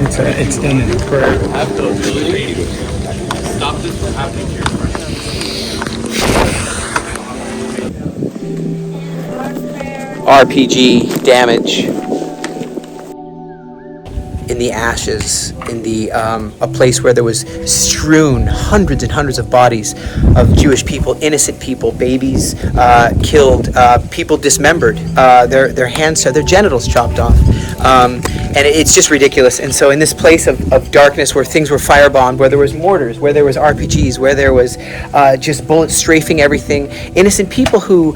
It's done in prayer. Have the ability to stop this from happening to your friends. RPG damage in the ashes, in the a place where there was strewn hundreds and hundreds of bodies of Jewish people, innocent people, babies killed, people dismembered, their hands, their genitals chopped off, and it's just ridiculous. And so in this place of darkness where things were firebombed, where there was mortars, where there was RPGs, where there was just bullets strafing everything, innocent people who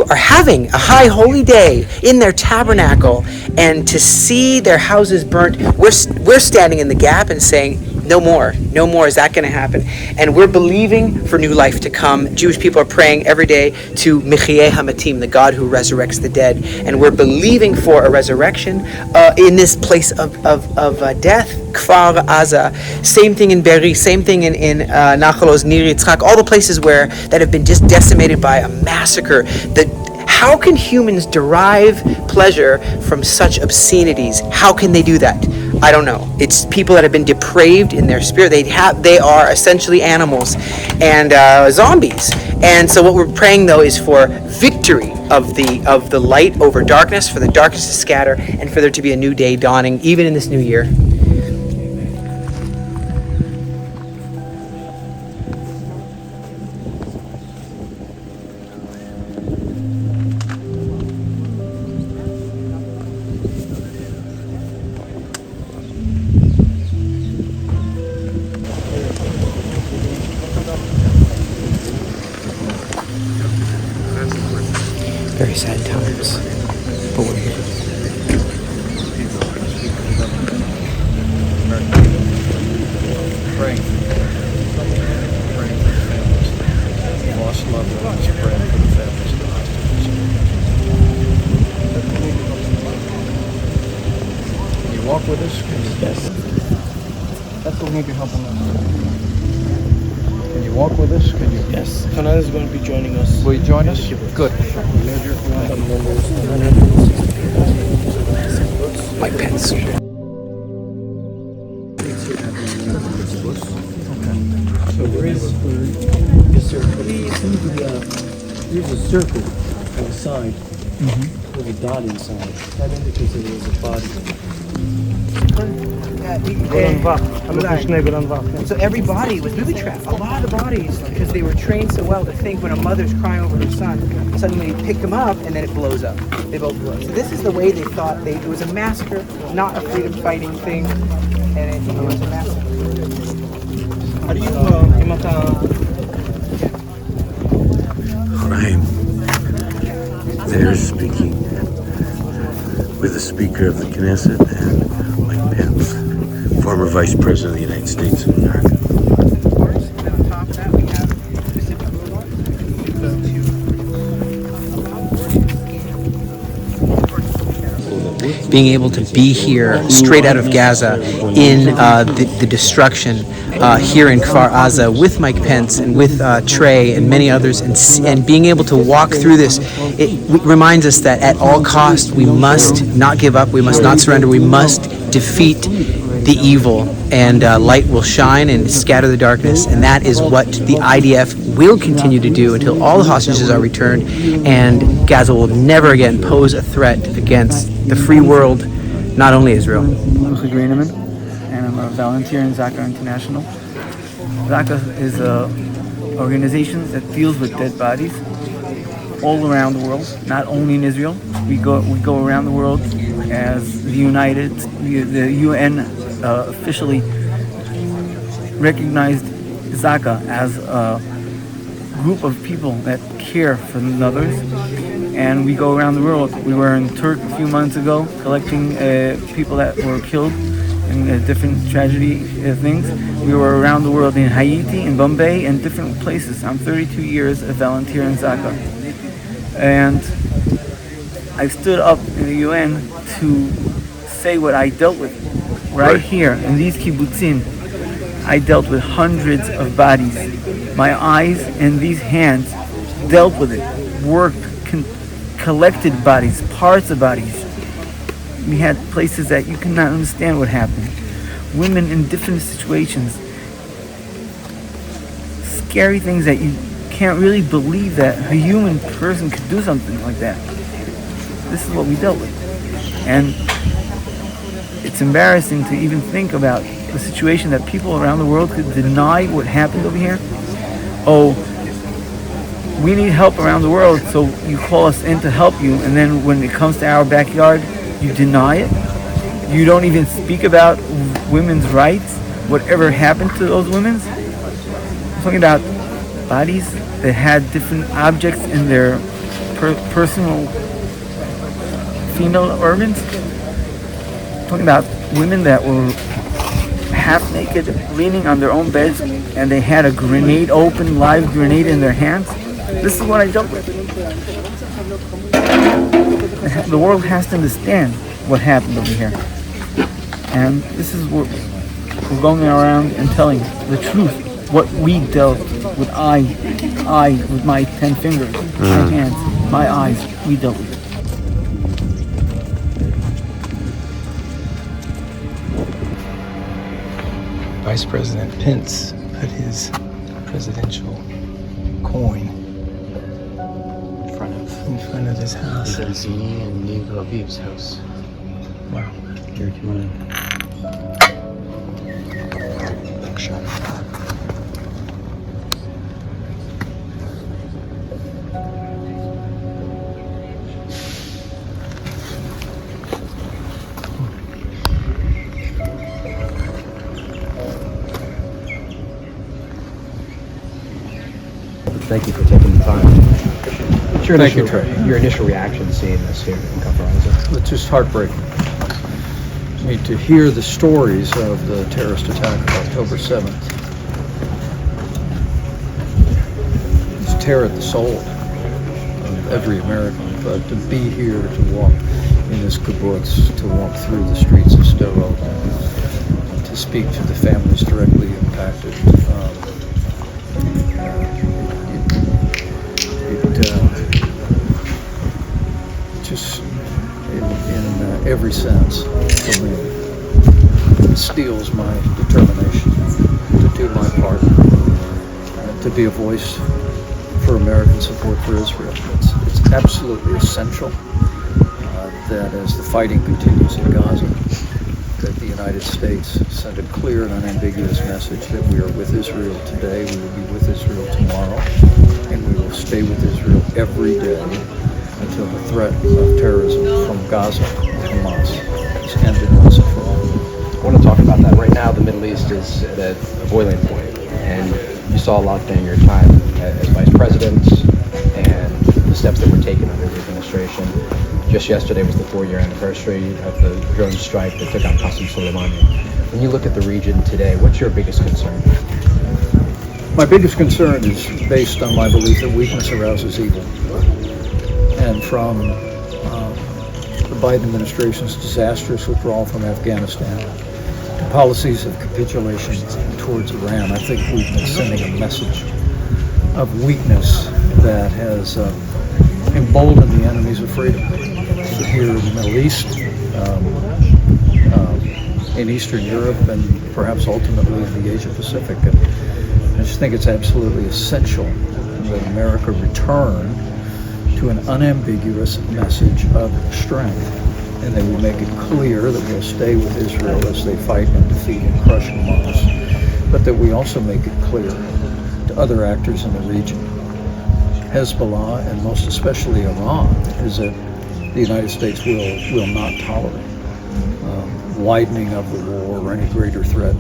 are having a high holy day in their tabernacle, and to see their houses burnt, we're standing in the gap and saying, no more is that going to happen? And we're believing for new life to come. Jewish people are praying every day to Mechiyeh HaMatim, the God who resurrects the dead, and we're believing for a resurrection in this place of death. Kfar Aza, same thing in Be'eri, same thing in Nachal Oz, Nir Yitzchak, all the places that have been just decimated by a massacre. How can humans derive pleasure from such obscenities? How can they do that? I don't know. It's people that have been depraved in their spirit. They are essentially animals and zombies. And so what we're praying though is for victory of the light over darkness, for the darkness to scatter, and for there to be a new day dawning, even in this new year. Very sad times, but we're here. Praying for the families. Lost loved ones, praying for the families of the hostages. Can you walk with us? Yes. That's what we need your help on that. Can you walk with us? Can you? Yes. Hanan is going to be joining us. Will you join us? Good. Mike Pence. So there's a circle on the side with a dot inside. That indicates that there was a body. So every body was booby trapped. A lot of the bodies, because they were trained so well to think when a mother's crying over her son, suddenly you pick them up and then it blows up. They both blow up. So this is the way they thought it was a massacre, not a freedom fighting thing, and it was a massacre. How do you, I'm there speaking with the Speaker of the Knesset and Mike Pence, former Vice President of the United States of America. Of course, and then on top of that we have specific being able to be here straight out of Gaza in the destruction here in Kfar Aza with Mike Pence and with Trey and many others, and being able to walk through this, it reminds us that at all costs we must not give up, we must not surrender, we must defeat the evil, and light will shine and scatter the darkness, and that is what the IDF will continue to do until all the hostages are returned and Gaza will never again pose a threat against the free world, not only Israel. I'm Greeneman, and I'm a volunteer in ZAKA International. ZAKA is an organization that deals with dead bodies all around the world, not only in Israel. We go around the world as the UN officially recognized ZAKA as a group of people that care for others, and we go around the world. We were in Turkey a few months ago collecting people that were killed in different tragedy things. We were around the world in Haiti, in Bombay, and different places. I'm 32 years a volunteer in ZAKA, and I stood up in the UN to say what I dealt with right here in these kibbutzim. I dealt with hundreds of bodies. My eyes and these hands dealt with it, worked, collected bodies, parts of bodies. We had places that you cannot understand what happened. women in different situations. Scary things that you can't really believe that a human person could do something like that. This is what we dealt with. And it's embarrassing to even think about the situation that people around the world could deny what happened over here. Oh, we need help around the world, so you call us in to help you, and then when it comes to our backyard, you deny it. You don't even speak about women's rights, whatever happened to those women. I'm talking about bodies that had different objects in their personal female organs. I'm talking about women that were half naked, leaning on their own beds, and they had a grenade, open live grenade in their hands. This is what I dealt with. The world has to understand what happened over here. And this is what we're going around and telling the truth. What we dealt with, I with my 10 fingers, my hands, my eyes, we dealt with it. Vice President Pence put his presidential coin in front of his house. Zini and KIBBUTZ house. Wow. Here, do you want to shot? Thank you for taking the time. What's your Thank you, initial, Trey. your initial reaction seeing this here in KIBBUTZ? It's just heartbreaking. I mean, to hear the stories of the terrorist attack of October 7th, it's tear at the soul of every American. But to be here, to walk in this kibbutz, to walk through the streets of Sderot, to speak to the families directly impacted, just in every sense for me, it steals my determination to do my part, to be a voice for American support for Israel. It's absolutely essential that as the fighting continues in Gaza, that the United States send a clear and unambiguous message that we are with Israel today, we will be with Israel tomorrow, and we will stay with Israel every day until the threat of terrorism from Gaza and Hamas is ended once and for all. I want to talk about that. Right now, the Middle East is at a boiling point, and you saw a lot during your time as vice president and the steps that were taken under the administration. Just yesterday was the 4-year anniversary of the drone strike that took out Qasem Soleimani. When you look at the region today, what's your biggest concern? My biggest concern is based on my belief that weakness arouses evil. And from the Biden administration's disastrous withdrawal from Afghanistan to policies of capitulation towards Iran, I think we've been sending a message of weakness that has emboldened the enemies of freedom here in the Middle East, in Eastern Europe, and perhaps ultimately in the Asia Pacific. And I just think it's absolutely essential that America return to an unambiguous message of strength, and that we make it clear that we'll stay with Israel as they fight and defeat and crush Hamas, but that we also make it clear to other actors in the region, Hezbollah and most especially Iran, is that the United States will not tolerate widening of the war or any greater threat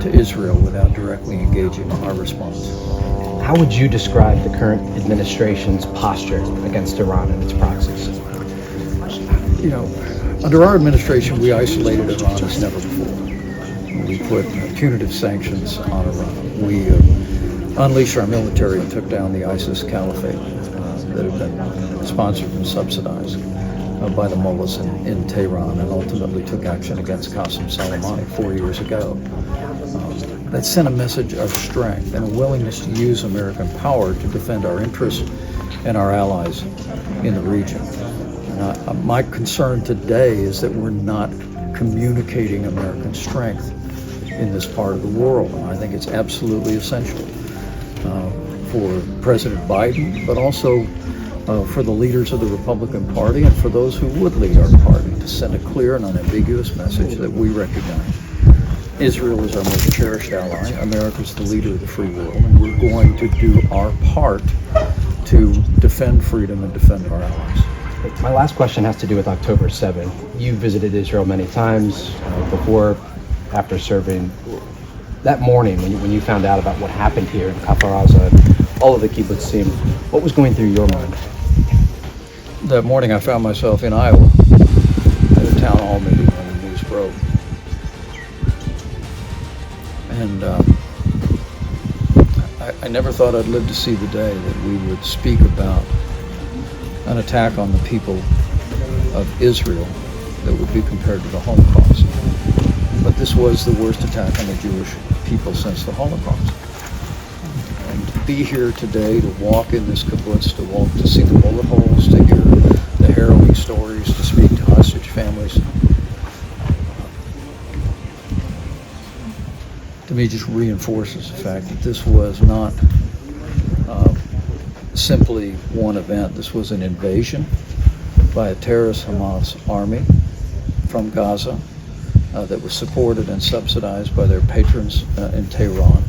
to Israel without directly engaging our response. How would you describe the current administration's posture against Iran and its proxies? You know, under our administration, we isolated Iran as never before. We put punitive sanctions on Iran. We unleashed our military and took down the ISIS caliphate that had been sponsored and subsidized by the mullahs in Tehran, and ultimately took action against Qasem Soleimani 4 years ago. That sent a message of strength and a willingness to use American power to defend our interests and our allies in the region. And my concern today is that we're not communicating American strength in this part of the world. And I think it's absolutely essential for President Biden, but also for the leaders of the Republican Party and for those who would lead our party to send a clear and unambiguous message that we recognize Israel is our most cherished ally. America's the leader of the free world, and we're going to do our part to defend freedom and defend our allies. My last question has to do with October 7th. You visited Israel many times before, after serving. That morning, when you found out about what happened here in KIBBUTZ and all of the kibbutzim, what was going through your mind? That morning I found myself in Iowa at a town hall meeting on the news broke. And I never thought I'd live to see the day that we would speak about an attack on the people of Israel that would be compared to the Holocaust. But this was the worst attack on the Jewish people since the Holocaust. And to be here today, to walk in this kibbutz, to see the bullet holes, to hear the harrowing stories, to speak to hostage families, to me just reinforces the fact that this was not simply one event. This was an invasion by a terrorist Hamas army from Gaza that was supported and subsidized by their patrons in Tehran,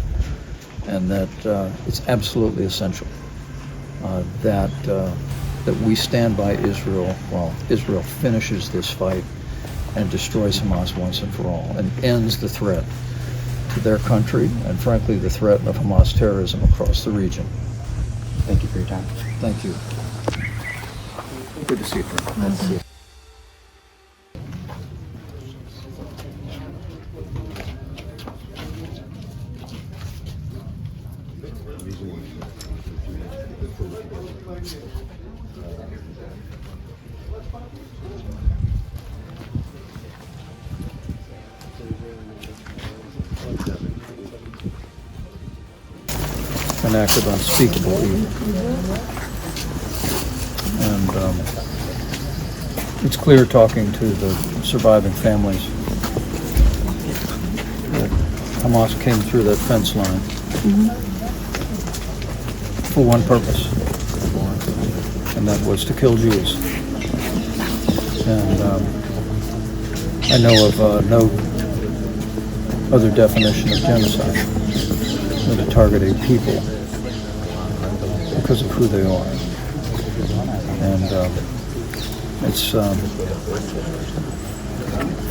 and that it's absolutely essential that we stand by Israel while Israel finishes this fight and destroys Hamas once and for all and ends the threat to their country and, frankly, the threat of Hamas terrorism across the region. Thank you for your time. Thank you. Good to see you, friend. Nice to see you. An act of unspeakable evil. And it's clear, talking to the surviving families, that Hamas came through that fence line for one purpose, and that was to kill Jews. And I know of no other definition of genocide than to target a people because of who they are. And it's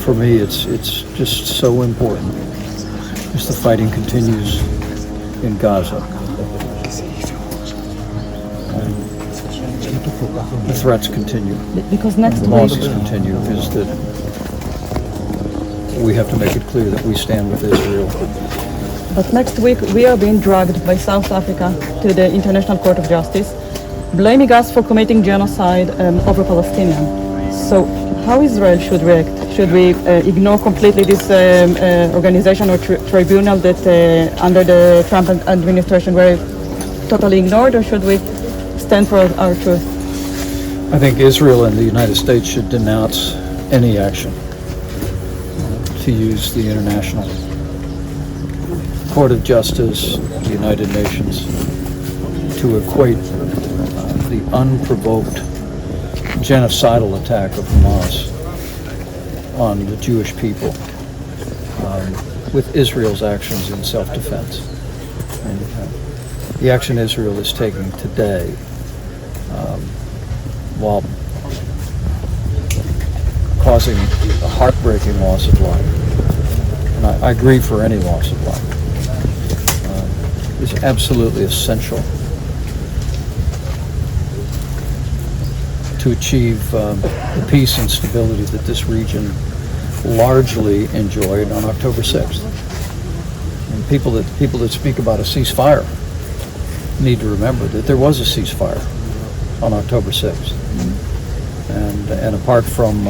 for me, it's just so important as the fighting continues in Gaza. And the threats continue. Because next the losses continue. Is that we have to make it clear that we stand with Israel. But next week we are being dragged by South Africa to the International Court of Justice, blaming us for committing genocide over Palestinians. So how Israel should react? Should we ignore completely this organization or tribunal that under the Trump administration were totally ignored, or should we stand for our truth? I think Israel and the United States should denounce any action to use the International Court of Justice, the United Nations, to equate the unprovoked genocidal attack of Hamas on the Jewish people with Israel's actions in self-defense. And the action Israel is taking today, while causing a heartbreaking loss of life, and I grieve for any loss of life, is absolutely essential to achieve the peace and stability that this region largely enjoyed on October 6th. And people that speak about a ceasefire need to remember that there was a ceasefire on October 6th. And apart from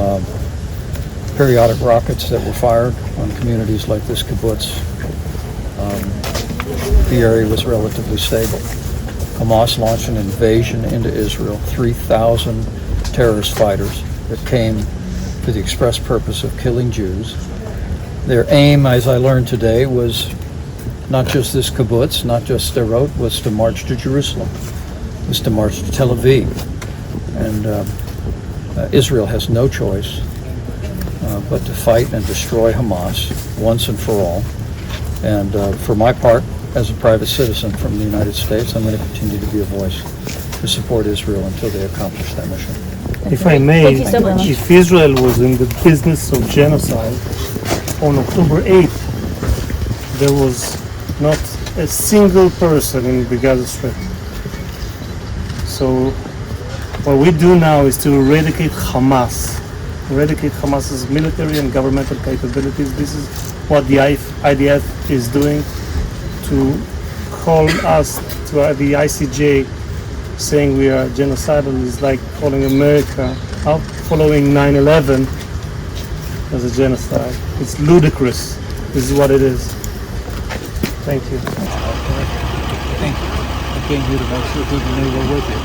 periodic rockets that were fired on communities like this kibbutz, the area was relatively stable. Hamas launched an invasion into Israel, 3,000 terrorist fighters that came for the express purpose of killing Jews, Their aim, as I learned today, was not just this kibbutz, not just Sderot, was to march to Jerusalem, was to march to Tel Aviv. And Israel has no choice but to fight and destroy Hamas once and for all. And for my part, as a private citizen from the United States, I'm going to continue to be a voice to support Israel until they accomplish that mission. If I may, Thank you so much. if Israel was in the business of genocide, on October 8th, there was not a single person in the Gaza Strip. So what we do now is to eradicate Hamas's military and governmental capabilities. This is what the IDF is doing, to call us to the ICJ saying we are genocidal is like calling America out following 9/11 as a genocide. It's ludicrous. This is what it is. Thank you. Thank you. I came here to make sure that they were with you.